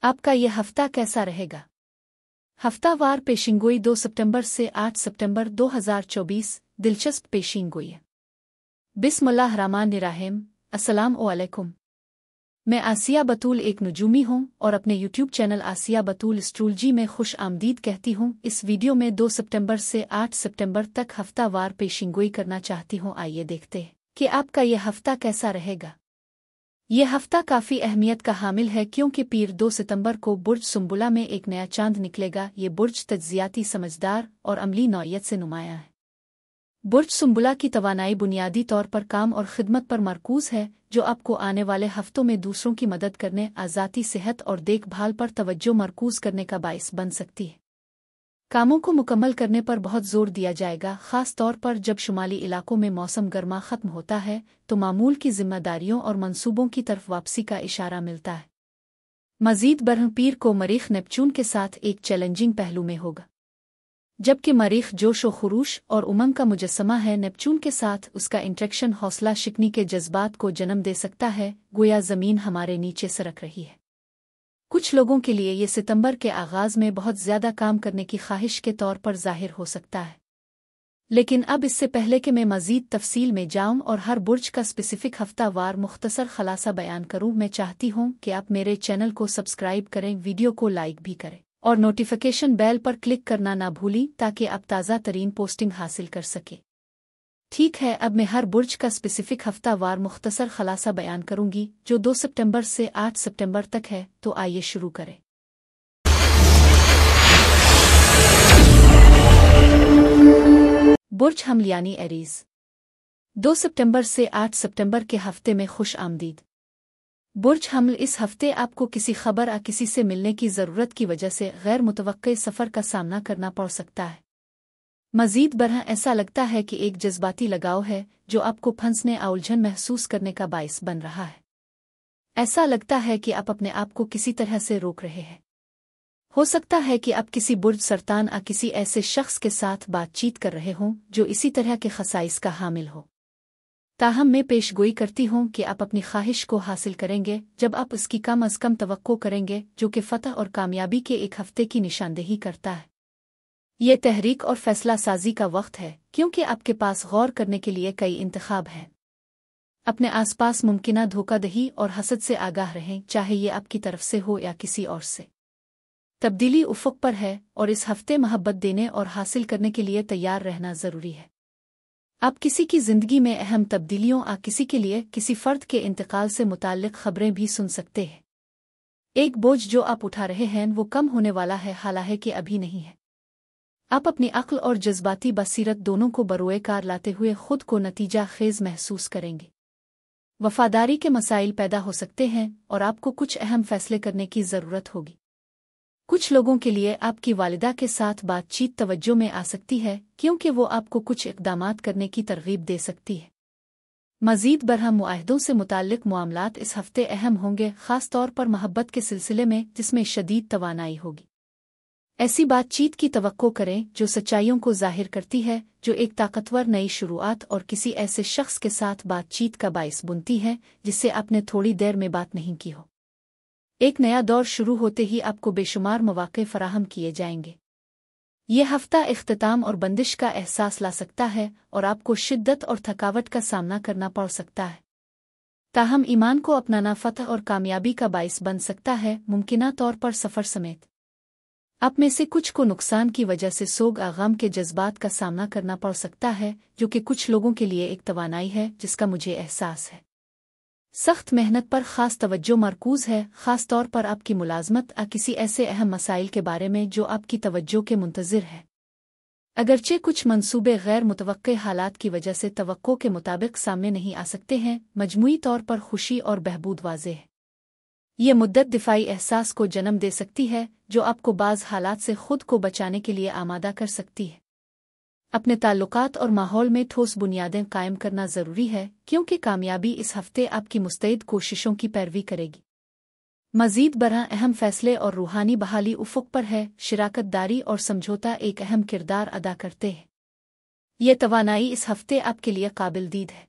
आपका ये हफ्ता कैसा रहेगा? हफ्तावार पेशिंगोई 2 सितंबर से 8 सितंबर 2024 दिलचस्प पेशिंगोई है। बिस्मिल्लाहिर्रहमानिर्रहीम। अस्सलाम वालेकुम। मैं आसिया बतूल एक नजूमी हूँ और अपने यूट्यूब चैनल आसिया बतूल एस्ट्रोलॉजी में खुश आमदीद कहती हूँ। इस वीडियो में 2 सितंबर से 8 सितंबर तक हफ्तावार पेशिंगोई करना चाहती हूँ। आइए देखते हैं कि आपका यह हफ्ता कैसा रहेगा। यह हफ्ता काफ़ी अहमियत का हामिल है क्योंकि पीर 2 सितंबर को बुर्ज सुंबुला में एक नया चांद निकलेगा। ये बुर्ज तज्जियाती, समझदार और अमली नौइयत से नुमायां है। बुर्ज सुंबुला की तवानाई बुनियादी तौर पर काम और खिदमत पर मरकूज है, जो आपको आने वाले हफ्तों में दूसरों की मदद करने, आज़ादी, सेहत और देखभाल पर तवज्जो मरकूज करने का बाइस बन सकती है। कामों को मुकम्मल करने पर बहुत जोर दिया जाएगा, ख़ास तौर पर जब शुमाली इलाकों में मौसम गर्मा ख़त्म होता है तो मामूल की जिम्मेदारियों और मंसूबों की तरफ वापसी का इशारा मिलता है। मज़ीद बरह पीर को मरीख़ नेपच्यून के साथ एक चैलेंजिंग पहलू में होगा। जबकि मरीख़ जोश व खुरूश और उमंग का मुजस्समा है, नेपच्यून के साथ उसका इंट्रैक्शन हौसला शिकनी के जज्बात को जन्म दे सकता है, गोया ज़मीन हमारे नीचे सरक रही है। कुछ लोगों के लिए ये सितंबर के आगाज़ में बहुत ज़्यादा काम करने की ख्वाहिश के तौर पर ज़ाहिर हो सकता है। लेकिन अब इससे पहले कि मैं मज़ीद तफसील में जाऊं और हर बुर्ज का स्पेसिफिक हफ्तावार मुख्तसर खलासा बयान करूं, मैं चाहती हूं कि आप मेरे चैनल को सब्सक्राइब करें, वीडियो को लाइक भी करें और नोटिफिकेशन बेल पर क्लिक करना ना भूलें ताकि आप ताज़ा तरीन पोस्टिंग हासिल कर सकें। ठीक है, अब मैं हर बुर्ज का स्पेसिफिक हफ्तावार मुख्तसर खलासा बयान करूंगी, जो 2 सितंबर से 8 सितंबर तक है। तो आइए शुरू करें। बुर्ज हमल यानी एरीज, 2 सितंबर से 8 सितंबर के हफ्ते में खुश आमदीद। बुर्ज हमल, इस हफ्ते आपको किसी खबर या किसी से मिलने की ज़रूरत की वजह से गैर मुतवक्के सफ़र का सामना करना पड़ सकता है। मज़ीद बरह ऐसा लगता है कि एक जज्बाती लगाव है जो आपको फंसने या उलझन महसूस करने का बाइस बन रहा है। ऐसा लगता है कि आप अपने आप को किसी तरह से रोक रहे हैं। हो सकता है कि आप किसी बुर्ज सरतान या किसी ऐसे शख्स के साथ बातचीत कर रहे हों जो इसी तरह के खसाइस का हामिल हो। ताहम मैं पेशगोई करती हूँ कि आप अपनी ख्वाहिश को हासिल करेंगे जब आप इसकी कम अज़ कम तवक्को करेंगे, जो कि फ़तह और कामयाबी के एक हफ्ते की निशानदेही करता है। ये तहरीक और फैसला साजी का वक्त है क्योंकि आपके पास गौर करने के लिए कई इंतखाब हैं। अपने आसपास मुमकिना धोखाधड़ी और हसद से आगाह रहें, चाहे ये आपकी तरफ से हो या किसी और से। तब्दीली उफ़क़ पर है और इस हफ्ते मोहब्बत देने और हासिल करने के लिए तैयार रहना ज़रूरी है। आप किसी की ज़िंदगी में अहम तब्दीलियों या किसी के लिए किसी फ़र्द के इंतकाल से मुताल्लिक़ ख़बरें भी सुन सकते हैं। एक बोझ जो आप उठा रहे हैं वो कम होने वाला है, हालांकि अभी नहीं है। आप अपनी अक्ल और जज्बाती बसीरत दोनों को बरोए कार लाते हुए खुद को नतीजा खेज महसूस करेंगे। वफादारी के मसाइल पैदा हो सकते हैं और आपको कुछ अहम फैसले करने की ज़रूरत होगी। कुछ लोगों के लिए आपकी वालिदा के साथ बातचीत तवज्जो में आ सकती है क्योंकि वो आपको कुछ इक़दामात करने की तरगीब दे सकती है। मज़ीद बरहम मुआहदों से मुताल्लिक़ मामलात इस हफ्ते अहम होंगे, ख़ास तौर पर मोहब्बत के सिलसिले में जिसमें शदीद तवानाई होगी। ऐसी बातचीत की तवक्को करें जो सच्चाइयों को ज़ाहिर करती है, जो एक ताकतवर नई शुरुआत और किसी ऐसे शख्स के साथ बातचीत का बाइस बुनती है जिससे आपने थोड़ी देर में बात नहीं की हो। एक नया दौर शुरू होते ही आपको बेशुमार मौक़े फराहम किए जाएंगे। यह हफ्ता इख्तिताम और बंदिश का एहसास ला सकता है और आपको शिद्दत और थकावट का सामना करना पड़ सकता है। ताहम ईमान को अपनाना फ़तह और कामयाबी का बाइस बन सकता है, मुमकिना तौर पर सफ़र समेत। आप में से कुछ को नुकसान की वजह से सोग या गम के जज्बात का सामना करना पड़ सकता है, जो कि कुछ लोगों के लिए एक तवानाई है जिसका मुझे एहसास है। सख्त मेहनत पर ख़ास तवज्जो मरकूज़ है, ख़ास तौर पर आपकी मुलाजमत या किसी ऐसे अहम मसाइल के बारे में जो आपकी तवज्जो के मुंतज़िर है। अगरचे कुछ मंसूबे गैर मुतवक्के हालात की वजह से तवक्को के मुताबिक सामने नहीं आ सकते हैं, मजमूई तौर पर खुशी और बहबूद वाज़ेह है। ये मुद्दत दिफाई एहसास को जन्म दे सकती है जो आपको बाज़ हालात से खुद को बचाने के लिए आमादा कर सकती है। अपने ताल्लुकात और माहौल में ठोस बुनियादें कायम करना ज़रूरी है क्योंकि कामयाबी इस हफ्ते आपकी मुस्तैद कोशिशों की पैरवी करेगी। मज़ीद बरह अहम फैसले और रूहानी बहाली उफ़क़ पर है। शिराकतदारी और समझौता एक अहम किरदार अदा करते हैं। ये तवानाई इस हफ्ते आपके लिए काबिल दीद है।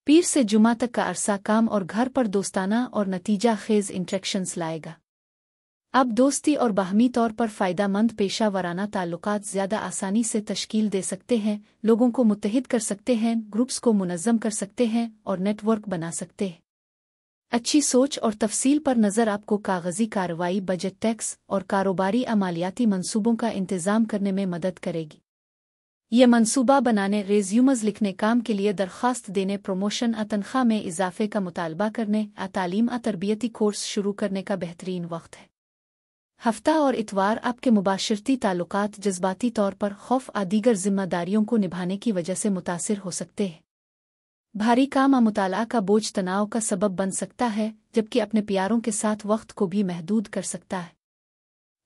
पीर से जुमा तक का अरसा काम और घर पर दोस्ताना और नतीजा खेज इंट्रैक्शंस लाएगा। आप दोस्ती और बाहमी तौर पर फ़ायदा मंद पेशा वराना ताल्लुकात ज़्यादा आसानी से तश्कील दे सकते हैं, लोगों को मुत्तहिद कर सकते हैं, ग्रुप्स को मुनज़्ज़म कर सकते हैं और नेटवर्क बना सकते हैं। अच्छी सोच और तफसील पर नज़र आपको कागज़ी कार्रवाई, बजट, टैक्स और कारोबारी अमालियाती मंसूबों का इंतज़ाम करने में मदद करेगी। ये मंसूबा बनाने, रेज़्यूमज़ लिखने, काम के लिए दरख्वास्त देने, प्रमोशन, तनख्वाह में इजाफे का मुतालबा करने, तालीम, तरबियती कोर्स शुरू करने का बेहतरीन वक्त है। हफ्ता और इतवार आपके मुबाशरती ताल्लुकात जज्बाती तौर पर खौफ दीगर जिम्मेदारियों को निभाने की वजह से मुतासिर हो सकते हैं। भारी काम मुताला का बोझ तनाव का सबब बन सकता है, जबकि अपने प्यारों के साथ वक्त को भी महदूद कर सकता है।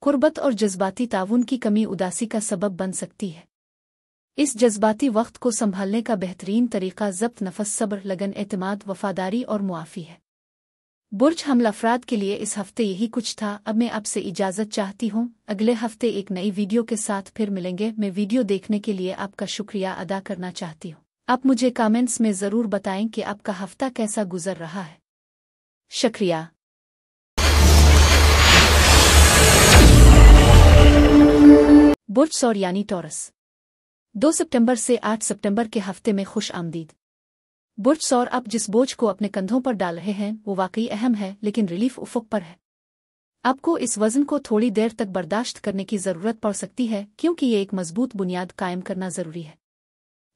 कुर्बत और जज्बाती ताउन की कमी उदासी का सबब बन सकती है। इस जज्बाती वक्त को संभालने का बेहतरीन तरीका ज़ब्त नफस, सब्र, लगन, एतमाद, वफादारी और मुआफ़ी है। बुर्ज हमल अफराद के लिए इस हफ्ते यही कुछ था। अब मैं आपसे इजाज़त चाहती हूँ। अगले हफ्ते एक नई वीडियो के साथ फिर मिलेंगे। मैं वीडियो देखने के लिए आपका शुक्रिया अदा करना चाहती हूँ। आप मुझे कमेंट्स में ज़रूर बताएं कि आपका हफ्ता कैसा गुजर रहा है। शुक्रिया। बुर्ज सौर यानी टॉरस, 2 सितंबर से 8 सितंबर के हफ्ते में खुश आमदीद। बुर्ज सौर, आप जिस बोझ को अपने कंधों पर डाल रहे हैं वो वाकई अहम है, लेकिन रिलीफ उफ़ुक़ पर है। आपको इस वज़न को थोड़ी देर तक बर्दाश्त करने की ज़रूरत पड़ सकती है, क्योंकि ये एक मजबूत बुनियाद कायम करना ज़रूरी है।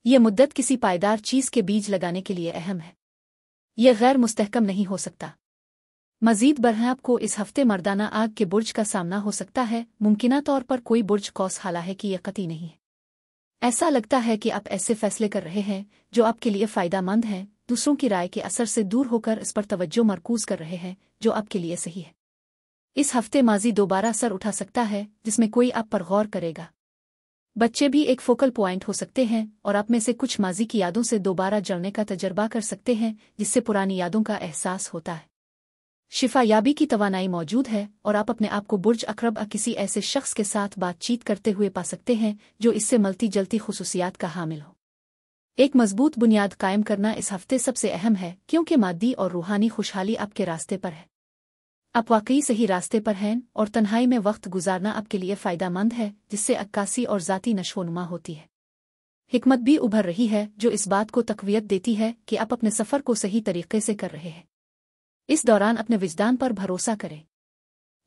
यह मुद्दत किसी पायदार चीज़ के बीज लगाने के लिए अहम है। यह गैर मुस्तहकम नहीं हो सकता। मज़ीद बरह आपको इस हफ्ते मर्दाना आग के बुर्ज का सामना हो सकता है। मुमकिना तौर पर कोई बुर्ज कौस, हालांकि यह कतई नहीं है। ऐसा लगता है कि आप ऐसे फैसले कर रहे हैं जो आपके लिए फ़ायदा मंद हैं, दूसरों की राय के असर से दूर होकर इस पर तवज्जो मरकूज़ कर रहे हैं जो आपके लिए सही है। इस हफ्ते माजी दोबारा सर उठा सकता है, जिसमें कोई आप पर गौर करेगा। बच्चे भी एक फोकल पॉइंट हो सकते हैं और आप में से कुछ माजी की यादों से दोबारा जड़ने का तजर्बा कर सकते हैं, जिससे पुरानी यादों का एहसास होता है। शिफा याबी की तवानाई मौजूद है और आप अपने आप को बुर्ज अक़रब किसी ऐसे शख्स के साथ बातचीत करते हुए पा सकते हैं जो इससे मलती जलती खुसूसियात का हामिल हो। एक मजबूत बुनियाद कायम करना इस हफ्ते सबसे अहम है, क्योंकि मादी और रूहानी खुशहाली आपके रास्ते पर है। आप वाकई सही रास्ते पर हैं और तन्हाई में वक्त गुजारना आपके लिए फ़ायदामंद है, जिससे अक्कासी और ज़ाती नशोनुमा होती है। हिकमत भी उभर रही है जो इस बात को तक़वियत देती है कि आप अपने सफ़र को सही तरीके से कर रहे हैं। इस दौरान अपने विजदान पर भरोसा करें।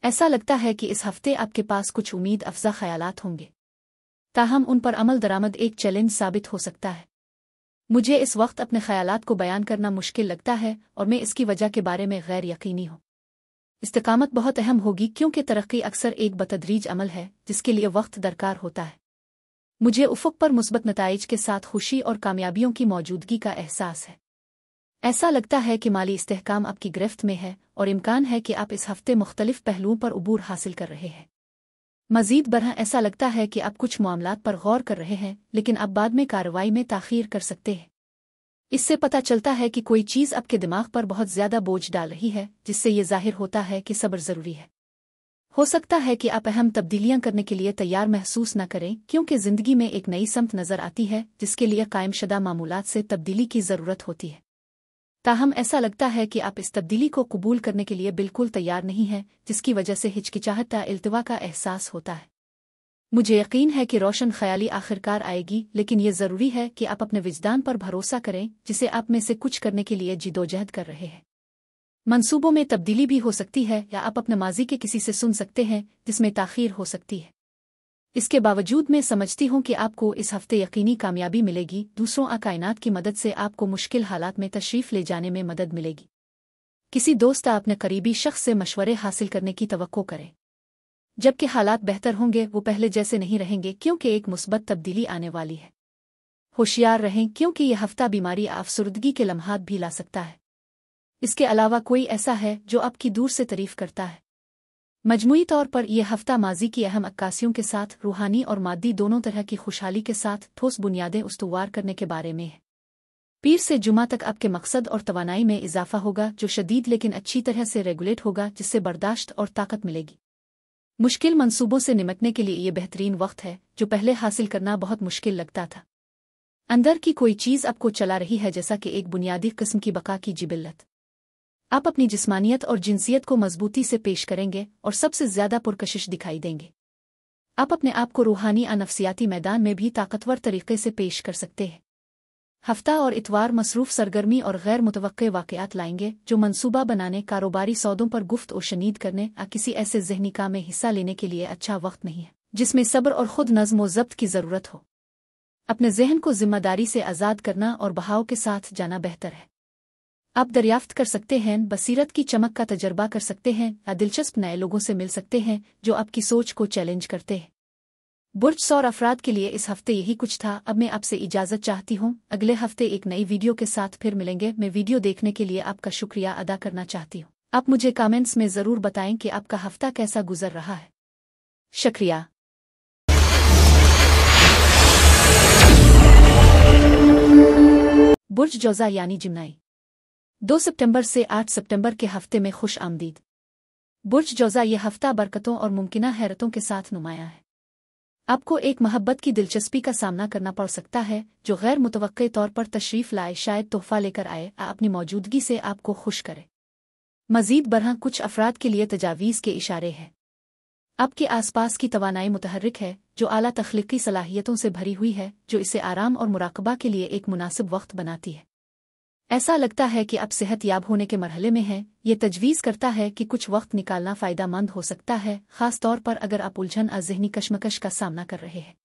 ऐसा लगता है कि इस हफ्ते आपके पास कुछ उम्मीद अफ़ज़ा ख़यालात होंगे, ताहम उन पर अमल दरामद एक चैलेंज साबित हो सकता है। मुझे इस वक्त अपने ख़यालात को बयान करना मुश्किल लगता है और मैं इसकी वजह के बारे में गैर यकीनी हूँ। इस्तिकामत बहुत अहम होगी, क्योंकि तरक्की अक्सर एक बतदरीज अमल है जिसके लिए वक्त दरकार होता है। मुझे उफ़ुक़ पर मुस्बत नताइज के साथ खुशी और कामयाबियों की मौजूदगी का एहसास है। ऐसा लगता है कि माली इस्तेहकाम आपकी गिरफ्त में है और इम्कान है कि आप इस हफ्ते मुख्तलिफ पहलुओं पर उबूर हासिल कर रहे हैं। मज़ीद बरह ऐसा लगता है कि आप कुछ मामलात पर गौर कर रहे हैं, लेकिन आप बाद में कार्रवाई में ताख़ीर कर सकते हैं। इससे पता चलता है कि कोई चीज़ आपके दिमाग पर बहुत ज़्यादा बोझ डाल रही है, जिससे ये ज़ाहिर होता है कि सब्र ज़रूरी है। हो सकता है कि आप अहम तब्दीलियां करने के लिए तैयार महसूस न करें, क्योंकि ज़िंदगी में एक नई समत नज़र आती है जिसके लिए कायमशुदा मामूलात से तब्दीली की ज़रूरत होती है। ताहम ऐसा लगता है कि आप इस तब्दीली को कबूल करने के लिए बिल्कुल तैयार नहीं हैं, जिसकी वजह से हिचकिचाहट या इल्तिवा का एहसास होता है। मुझे यकीन है कि रोशन ख्याली आखिरकार आएगी, लेकिन यह ज़रूरी है कि आप अपने विजदान पर भरोसा करें, जिसे आप में से कुछ करने के लिए जिदोजहद कर रहे हैं। मंसूबों में तब्दीली भी हो सकती है, या आप अपने माजी के किसी से सुन सकते हैं जिसमें ताख़ीर हो सकती है। इसके बावजूद मैं समझती हूँ कि आपको इस हफ्ते यकीनी कामयाबी मिलेगी। दूसरों कायनात की मदद से आपको मुश्किल हालात में तशरीफ़ ले जाने में मदद मिलेगी। किसी दोस्त या अपने करीबी शख्स से मशवरे हासिल करने की तवक्को करें। जबकि हालात बेहतर होंगे, वो पहले जैसे नहीं रहेंगे, क्योंकि एक मुस्बत तब्दीली आने वाली है। होशियार रहें, क्योंकि यह हफ्ता बीमारी या अफसरदगी के लम्हात भी ला सकता है। इसके अलावा कोई ऐसा है जो आपकी दूर से तारीफ़ करता है। मजमूई तौर पर यह हफ्ता माजी की अहम अक्कासियों के साथ रूहानी और मादी दोनों तरह की खुशहाली के साथ ठोस बुनियादें उस्तुवार करने के बारे में है। पीर से जुमा तक आपके मकसद और तवानाई में इजाफा होगा, जो शदीद लेकिन अच्छी तरह से रेगुलेट होगा, जिससे बर्दाश्त और ताकत मिलेगी। मुश्किल मंसूबों से निमटने के लिए ये बेहतरीन वक्त है, जो पहले हासिल करना बहुत मुश्किल लगता था। अंदर की कोई चीज़ आपको चला रही है, जैसा कि एक बुनियादी किस्म की बका की जिबिल्लत। आप अपनी जिस्मानियत और जिनसियत को मजबूती से पेश करेंगे और सबसे ज्यादा पुरकशिश दिखाई देंगे। आप अपने आप को रूहानी और नफ्सियाती मैदान में भी ताकतवर तरीके से पेश कर सकते हैं। हफ्ता और इतवार मसरूफ सरगर्मी और गैर मुतवक्के वाक़यात लाएंगे जो मंसूबा बनाने, कारोबारी सौदों पर गुफ्त और शनीद करने या किसी ऐसे ज़हनी काम में हिस्सा लेने के लिए अच्छा वक्त नहीं है जिसमें सब्र और खुद नज़्म व ज़ब्त की ज़रूरत हो। अपने जहन को जिम्मेदारी से आज़ाद करना और बहाव के साथ जाना बेहतर है। आप दरियाफ्त कर सकते हैं, बसीरत की चमक का तजर्बा कर सकते हैं या दिलचस्प नए लोगों से मिल सकते हैं जो आपकी सोच को चैलेंज करते हैं। बुर्ज सौर अफराद के लिए इस हफ्ते यही कुछ था। अब मैं आपसे इजाज़त चाहती हूँ। अगले हफ्ते एक नई वीडियो के साथ फिर मिलेंगे। मैं वीडियो देखने के लिए आपका शुक्रिया अदा करना चाहती हूँ। आप मुझे कमेंट्स में ज़रूर बताएं कि आपका हफ्ता कैसा गुजर रहा है। शुक्रिया। बुर्ज जौज़ा यानी जिम्नाई 2 सितंबर से 8 सितंबर के हफ्ते में खुश आमदीद। बुर्ज जौज़ा ये हफ्ता बरकतों और मुमकिना हैरतों के साथ नुमाया है। आपको एक मोहब्बत की दिलचस्पी का सामना करना पड़ सकता है जो गैर मुतवक्के तौर पर तशरीफ़ लाए, शायद तोहफ़ा लेकर आए या अपनी मौजूदगी से आपको खुश करे। मज़ीद बरह कुछ अफराद के लिए तजावीज़ के इशारे हैं। आपके आसपास की तवानाई मुतहर्रिक है जो आला तख्लीकी सलाहियतों से भरी हुई है, जो इसे आराम और मुराकबा के लिए एक मुनासिब वक्त बनाती है। ऐसा लगता है कि आप सेहत याब होने के मरहले में हैं। ये तजवीज़ करता है कि कुछ वक्त निकालना फ़ायदा मंद हो सकता है, ख़ास तौर पर अगर आप उलझन और ज़हनी कशमकश का सामना कर रहे हैं।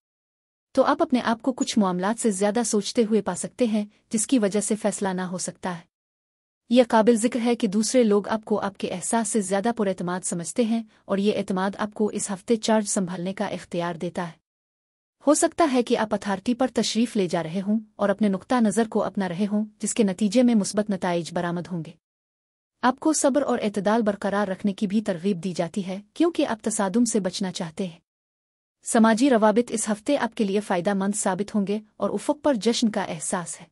तो आप अपने आप को कुछ मामलात से ज़्यादा सोचते हुए पा सकते हैं जिसकी वजह से फ़ैसला ना हो सकता है। यह काबिल ज़िक्र है कि दूसरे लोग आपको आपके एहसास से ज़्यादा पुरएतमाद समझते हैं और ये एतमाद आपको इस हफ्ते चार्ज संभालने का इख्तियार देता है। हो सकता है कि आप अथॉरिटी पर तशरीफ़ ले जा रहे हों और अपने नुक्ता नज़र को अपना रहे हों, जिसके नतीजे में मुस्बत नताइज बरामद होंगे। आपको सब्र और एतदाल बरकरार रखने की भी तरगीब दी जाती है क्योंकि आप तसादुम से बचना चाहते हैं। समाजी रवाबित इस हफ्ते आपके लिए फ़ायदा मंद साबित होंगे और उफ़क़ पर जश्न का एहसास है।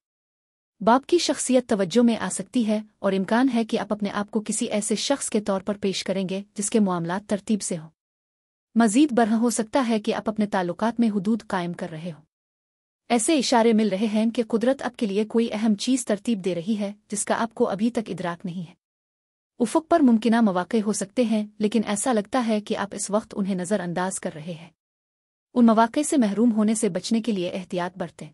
बाप की शख्सियत तवज्जो में आ सकती है और इम्कान है कि आप अपने आप को किसी ऐसे शख्स के तौर पर पेश करेंगे जिसके मामलात तरतीब से हों। मज़ीद बरह हो सकता है कि आप अपने ताल्लुकात में हुदूद कायम कर रहे हो। ऐसे इशारे मिल रहे हैं कि कुदरत आपके लिए कोई अहम चीज़ तरतीब दे रही है जिसका आपको अभी तक इदराक नहीं है। उफ़क़ पर मुमकिना मौक़े हो सकते हैं, लेकिन ऐसा लगता है कि आप इस वक्त उन्हें नज़रअंदाज कर रहे हैं। उन मौक़े से महरूम होने से बचने के लिए एहतियात बरतें।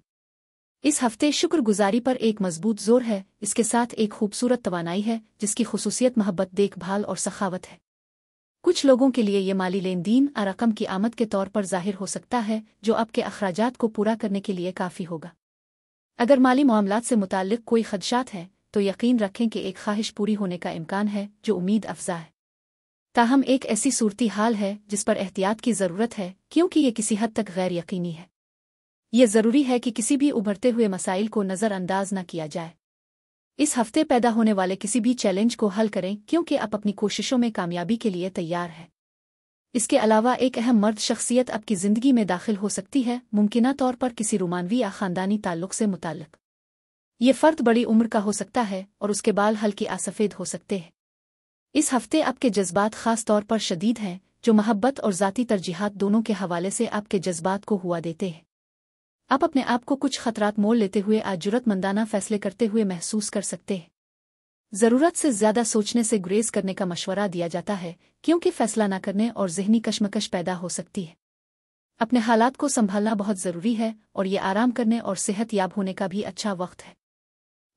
इस हफ्ते शुक्रगुजारी पर एक मजबूत जोर है, इसके साथ एक खूबसूरत तवानाई है जिसकी खुसूसियत मोहब्बत, देखभाल और सखावत है। कुछ लोगों के लिए ये माली लेन देन और रकम की आमद के तौर पर ज़ाहिर हो सकता है जो आपके अखराजात को पूरा करने के लिए काफ़ी होगा। अगर माली मामलात से मुताल्लिक़ कोई खदशात हैं तो यकीन रखें कि एक ख्वाहिश पूरी होने का इम्कान है जो उम्मीद अफ़ज़ा है। ताहम एक ऐसी सूरती हाल है जिस पर एहतियात की ज़रूरत है क्योंकि ये किसी हद तक गैर यकीनी है। ये ज़रूरी है कि किसी भी उभरते हुए मसाइल को नज़रअंदाज न किया जाए। इस हफ्ते पैदा होने वाले किसी भी चैलेंज को हल करें क्योंकि आप अपनी कोशिशों में कामयाबी के लिए तैयार हैं। इसके अलावा एक अहम मर्द शख्सियत आपकी ज़िंदगी में दाखिल हो सकती है, मुमकिना तौर पर किसी रोमानवी या ख़ानदानी ताल्लुक़ से मुताल्लिक़। ये फ़र्द बड़ी उम्र का हो सकता है और उसके बाल हल्की आसफ़ेद हो सकते हैं। इस हफ्ते आपके जज्बात ख़ास तौर पर शदीद हैं जो मोहब्बत और ज़ाती तरजीहात दोनों के हवाले से आपके जज्बात को हुआ देते हैं। आप अपने आप को कुछ खतरात मोल लेते हुए आज जुर्रतमंदाना फ़ैसले करते हुए महसूस कर सकते हैं। ज़रूरत से ज़्यादा सोचने से गुरेज करने का मशवरा दिया जाता है क्योंकि फ़ैसला न करने और ज़हनी कशमकश पैदा हो सकती है। अपने हालात को संभालना बहुत ज़रूरी है और ये आराम करने और सेहत याब होने का भी अच्छा वक्त है।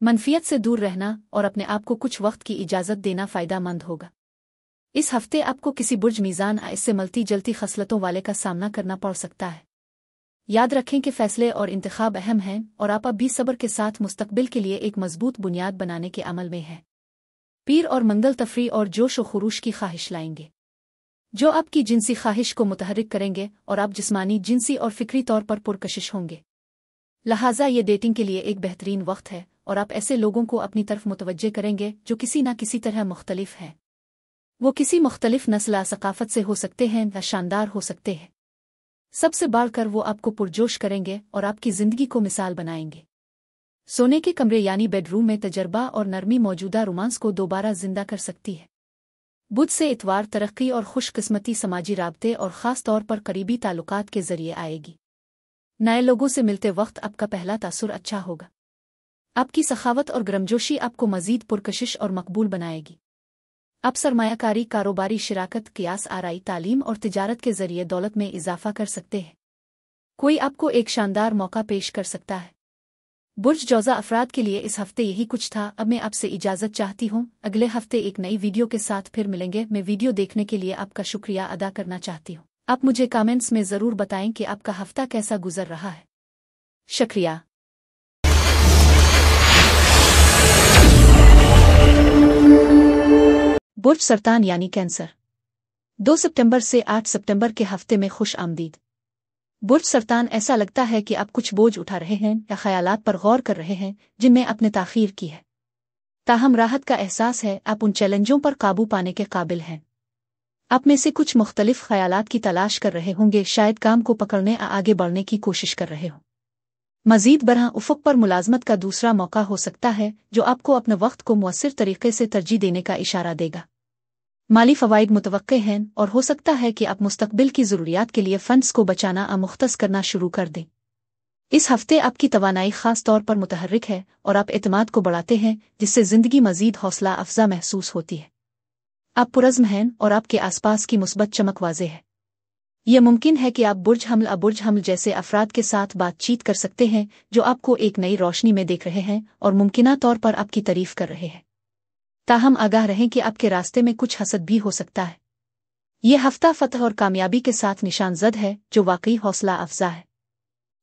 मनफियत से दूर रहना और अपने आप को कुछ वक्त की इजाज़त देना फ़ायदा मंद होगा। इस हफ्ते आपको किसी बुर्ज मीज़ान इससे मलती जलती खसलतों वाले का सामना करना पड़ सकता है। याद रखें कि फ़ैसले और इंतखाब अहम हैं और आप अब भी सब्र के साथ मुस्तकबिल के लिए एक मजबूत बुनियाद बनाने के अमल में हैं। पीर और मंगल तफरी और जोश व खुरूश की ख्वाहिश लाएंगे जो आपकी जिनसी ख्वाहिश को मुतहर्रिक करेंगे और आप जिस्मानी, जिनसी और फ़िक्री तौर पर पुरकशिश होंगे। लिहाजा ये डेटिंग के लिए एक बेहतरीन वक्त है और आप ऐसे लोगों को अपनी तरफ मुतवज्जे करेंगे जो किसी न किसी तरह मुख्तलिफ हैं। वो किसी मुख्तलिफ नस्ल सकाफ़त से हो सकते हैं या शानदार हो सकते हैं। सबसे बढ़कर वो आपको पुरजोश करेंगे और आपकी ज़िंदगी को मिसाल बनाएंगे। सोने के कमरे यानी बेडरूम में तजर्बा और नरमी मौजूदा रोमांस को दोबारा जिंदा कर सकती है। बुध से इतवार तरक्की और खुशकिस्मती समाजी राब्ते और ख़ास तौर पर करीबी ताल्लुकात के ज़रिए आएगी। नए लोगों से मिलते वक्त आपका पहला तासुर अच्छा होगा। आपकी सखावत और गर्मजोशी आपको मजीद पुरकशिश और मकबूल बनाएगी। आप सरमायाकारी, कारोबारी शिराकत, कियास आराई, तालीम और तिजारत के जरिए दौलत में इजाफा कर सकते हैं। कोई आपको एक शानदार मौका पेश कर सकता है। बुर्ज जौज़ा अफराद के लिए इस हफ्ते यही कुछ था। अब मैं आपसे इजाज़त चाहती हूँ। अगले हफ्ते एक नई वीडियो के साथ फिर मिलेंगे। मैं वीडियो देखने के लिए आपका शुक्रिया अदा करना चाहती हूँ। आप मुझे कमेंट्स में ज़रूर बताएं कि आपका हफ्ता कैसा गुजर रहा है। शुक्रिया। बुर्ज सरतान यानी कैंसर, 2 सितंबर से 8 सितंबर के हफ्ते में खुश आमदीद। बुर्ज सरतान, ऐसा लगता है कि आप कुछ बोझ उठा रहे हैं या ख्यालात पर गौर कर रहे हैं जिनमें आपने ताख़ीर की है। ताहम राहत का एहसास है, आप उन चैलेंजों पर काबू पाने के काबिल हैं। आप में से कुछ मुख्तलिफ ख्यालात की तलाश कर रहे होंगे, शायद काम को पकड़ने या आगे बढ़ने की कोशिश कर रहे हो। मजीद बरह उफ़क़ पर मुलाजमत का दूसरा मौका हो सकता है जो आपको अपने वक्त को मुअस्सिर तरीके से तरजीह देने का इशारा देगा। माली फ़वाइद मुतवक्के हैं और हो सकता है कि आप मुस्तक़बिल की ज़रूरियात के लिए फ़ंड्स को बचाना या मुख्तस करना शुरू कर दें। इस हफ्ते आपकी तवानाई ख़ास तौर पर मुतहर्रिक है और आप एतमाद को बढ़ाते हैं, जिससे ज़िंदगी मज़ीद हौसला अफ़ज़ा महसूस होती है। आप पुरज़्म हैं और आपके आसपास की मुस्बत चमक वाज़ेह है। यह मुमकिन है कि आप बुर्ज हमल जैसे अफराद के साथ बातचीत कर सकते हैं जो आपको एक नई रोशनी में देख रहे हैं और मुमकिना तौर पर आपकी तारीफ़ कर रहे हैं। ताहम आगाह रहें कि आपके रास्ते में कुछ हसद भी हो सकता है। यह हफ्ता फ़तह और कामयाबी के साथ निशानज़द है जो वाकई हौसला अफ़ज़ा है।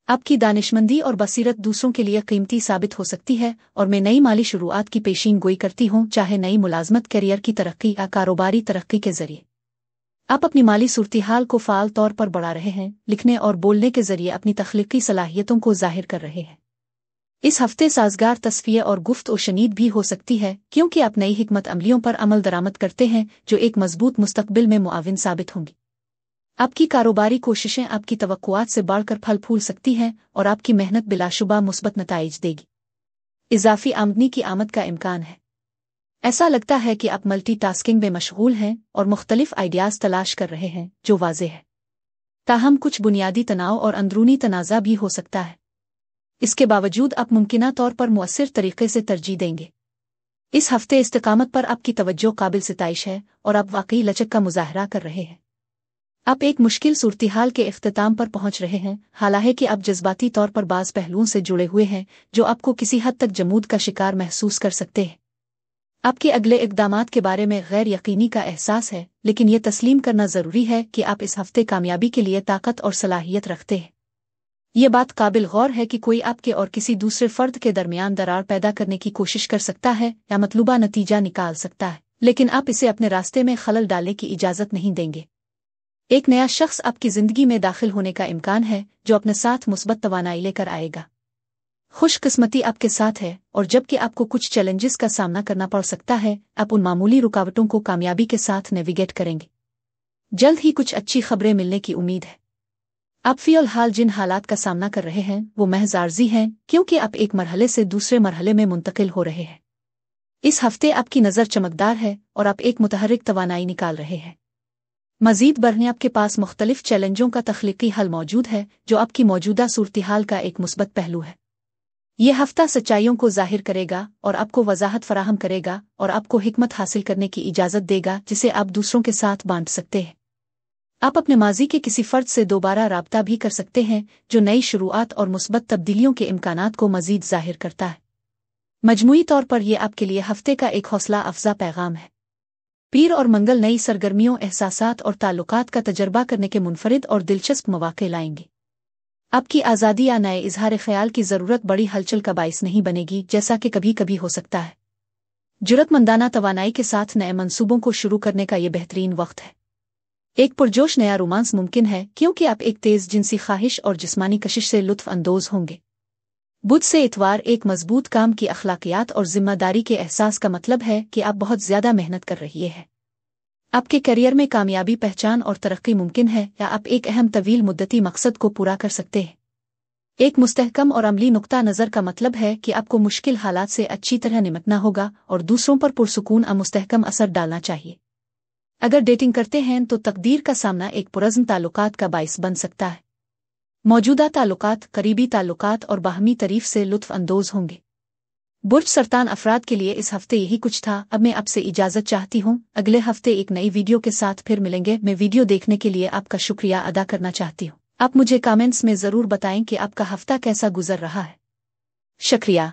आपकी दानिशमंदी और बसीरत दूसरों के लिए कीमती साबित हो सकती है और मैं नई माली शुरुआत की पेशीन गोई करती हूँ, चाहे नई मुलाजमत, करियर की तरक्की या कारोबारी तरक्की के जरिए। आप अपनी माली सूरत-ए-हाल को फ़ाल तौर पर बढ़ा रहे हैं, लिखने और बोलने के जरिए अपनी तख्लीकी सलाहियतों को ज़ाहिर कर रहे हैं। इस हफ्ते साजगार तस्फ़िये और गुफ्त शनीद भी हो सकती है, क्योंकि आप नई हिकमत अमलियों पर अमल दरामद करते हैं जो एक मजबूत मुस्तकबिल में मुआविन साबित होंगी। आपकी कारोबारी कोशिशें आपकी तवक्कुआत से बढ़कर फल फूल सकती हैं और आपकी मेहनत बिलाशुबा मुस्बत नताइज देगी। इजाफी आमदनी की आमद का इम्कान है। ऐसा लगता है कि आप मल्टीटास्किंग में मशगूल हैं और मुख्तलिफ आइडियाज़ तलाश कर रहे हैं, जो वाज़ेह है। ताहम कुछ बुनियादी तनाव और अंदरूनी तनाज़ा भी हो सकता है। इसके बावजूद आप मुमकिना तौर पर मुअस्सिर तरीके से तरजीह देंगे। इस हफ्ते इस्तिकामत पर आपकी तवज्जो काबिल सिताइश है और आप वाकई लचक का मुजाहरा कर रहे हैं। आप एक मुश्किल सूरत-ए-हाल के इख्तिताम पर पहुंच रहे हैं, हालांकि आप जज्बाती तौर पर बाज़ पहलुओं से जुड़े हुए हैं जो आपको किसी हद तक जमूद का शिकार महसूस कर सकते हैं। आपके अगले इक़दामात के बारे में गैर यकीनी का एहसास है, लेकिन यह तस्लीम करना ज़रूरी है कि आप इस हफ्ते कामयाबी के लिए ताकत और सलाहियत रखते हैं। यह बात काबिल गौर है कि कोई आपके और किसी दूसरे फ़र्द के दरमियान दरार पैदा करने की कोशिश कर सकता है या मतलूबा नतीजा निकाल सकता है, लेकिन आप इसे अपने रास्ते में खलल डालने की इजाज़त नहीं देंगे। एक नया शख्स आपकी ज़िंदगी में दाखिल होने का इम्कान है जो अपने साथ मुस्बत तवानाई लेकर आएगा। खुशकिस्मती आपके साथ है और जबकि आपको कुछ चैलेंजेस का सामना करना पड़ सकता है, आप उन मामूली रुकावटों को कामयाबी के साथ नेविगेट करेंगे। जल्द ही कुछ अच्छी खबरें मिलने की उम्मीद है। आप फ़िलहाल जिन हालात का सामना कर रहे हैं वो महज आर्जी हैं, क्योंकि आप एक मरहले से दूसरे मरहले में मुंतकिल हो रहे हैं। इस हफ्ते आपकी नज़र चमकदार है और आप एक मुतहर्रिक तवानाई निकाल रहे हैं। मज़ीद बढ़ने आपके पास मुख्तलिफ चैलेंजों का तख्लीकी हल मौजूद है जो आपकी मौजूदा सूरत-ए-हाल का एक मुस्बत पहलू है। यह हफ्ता सच्चाइयों को ज़ाहिर करेगा और आपको वजाहत फराहम करेगा और आपको हिकमत हासिल करने की इजाज़त देगा जिसे आप दूसरों के साथ बांट सकते हैं। आप अपने माजी के किसी फ़र्द से दोबारा राब्ता भी कर सकते हैं जो नई शुरुआत और मुस्बत तब्दीलियों के इम्कानात को मज़ीद ज़ाहिर करता है। मजमूई तौर पर यह आपके लिए हफ्ते का एक हौसला अफ़ज़ा पैगाम है। पीर और मंगल नई सरगर्मियों, एहसासात और ताल्लुकात का तजर्बा करने के मुनफरिद और दिलचस्प मौक़े लाएंगे। आपकी आज़ादी या नए इजहार ख्याल की ज़रूरत बड़ी हलचल का बाइस नहीं बनेगी, जैसा कि कभी कभी हो सकता है। जुर्रतमंदाना तवानाई के साथ नए मंसूबों को शुरू करने का यह बेहतरीन वक्त है। एक पुरजोश नया रोमांस मुमकिन है, क्योंकि आप एक तेज़ जिनसी ख्वाहिश और जिस्मानी कशिश से लुत्फ़ अंदोज़ होंगे। बुध से इतवार एक मजबूत काम की अखलाकियात और जिम्मेदारी के एहसास का मतलब है कि आप बहुत ज़्यादा मेहनत कर रही हैं। आपके करियर में कामयाबी, पहचान और तरक्की मुमकिन है, या आप एक अहम तवील मुद्दती मकसद को पूरा कर सकते हैं। एक मुस्तहकम और अमली नुक्ता नज़र का मतलब है कि आपको मुश्किल हालात से अच्छी तरह निपटना होगा और दूसरों पर पुरसुकून और मुस्तहकम असर डालना चाहिए। अगर डेटिंग करते हैं तो तकदीर का सामना एक पुरज़्म ताल्लुकात का बाइस बन सकता है। मौजूदा ताल्लुकात, करीबी ताल्लुकात और बाहमी तारीफ से लुत्फ़ अंदोज़ होंगे। बुर्ज सरतान अफराद के लिए इस हफ्ते यही कुछ था। अब मैं आपसे इजाज़त चाहती हूँ। अगले हफ्ते एक नई वीडियो के साथ फिर मिलेंगे। मैं वीडियो देखने के लिए आपका शुक्रिया अदा करना चाहती हूँ। आप मुझे कमेंट्स में ज़रूर बताएं कि आपका हफ्ता कैसा गुजर रहा है। शुक्रिया।